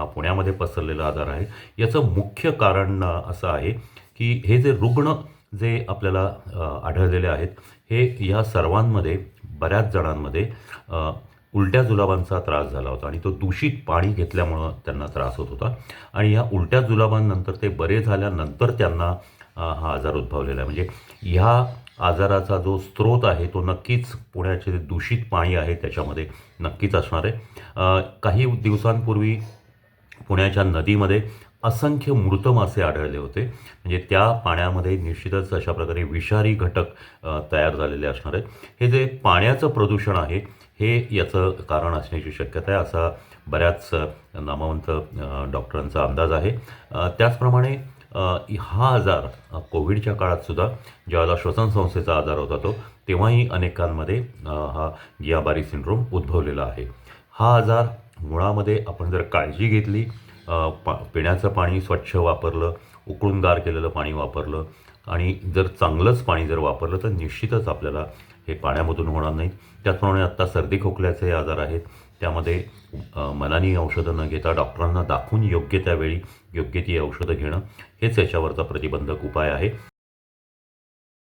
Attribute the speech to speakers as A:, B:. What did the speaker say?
A: हा पुण्यामध्ये पसरलेला आजार आहे. याचं मुख्य कारण असं आहे की हे जे रुग्ण जे आपल्याला आढळलेले आहेत, हे ह्या सर्वांमध्ये बऱ्याच जणांमध्ये उलट्या जुलाबांचा त्रास झाला होता आणि तो दूषित पाणी घेतल्यामुळं त्यांना त्रास होत होता. आणि ह्या उलट्या जुलाबांनंतर ते बरे झाल्यानंतर त्यांना हा आजार उद्भवलेला आहे. म्हणजे ह्या आजाराचा जो स्रोत आहे तो नक्कीच पुण्याचे जे दूषित पाणी आहे त्याच्यामध्ये नक्कीच असणार आहे. काही दिवसांपूर्वी पुण्याच्या नदीमध्ये असंख्य मृत मासे आढळले होते. म्हणजे त्या पाण्यामध्ये निश्चितच अशा प्रकारे विषारी घटक तयार झालेले असणार आहेत. हे जे पाण्याचं प्रदूषण आहे हे याचं कारण असण्याची शक्यता आहे, असा बऱ्याच नामवंत डॉक्टरांचा अंदाज आहे. त्याचप्रमाणे हा आजार कोविडच्या काळातसुद्धा ज्यावेळेला श्वसनसंस्थेचा आजार होता तेव्हाही अनेकांमध्ये हा गियाबारी सिंड्रोम उद्भवलेला आहे. हा आजार मुळामध्ये आपण जर काळजी घेतली, पिण्याचं पाणी स्वच्छ वापरलं, उकळून गार केलेलं पाणी वापरलं आणि जर चांगलंच पाणी जर वापरलं तर निश्चितच आपल्याला हे पाण्यामधून होणार नाही. त्याचप्रमाणे आत्ता सर्दी खोकल्याचे आजार आहेत, त्यामध्ये मनानी औषधं न घेता डॉक्टरांना दाखवून योग्य त्यावेळी योग्य ती औषधं घेणं हेच याच्यावरचा प्रतिबंधक उपाय आहे.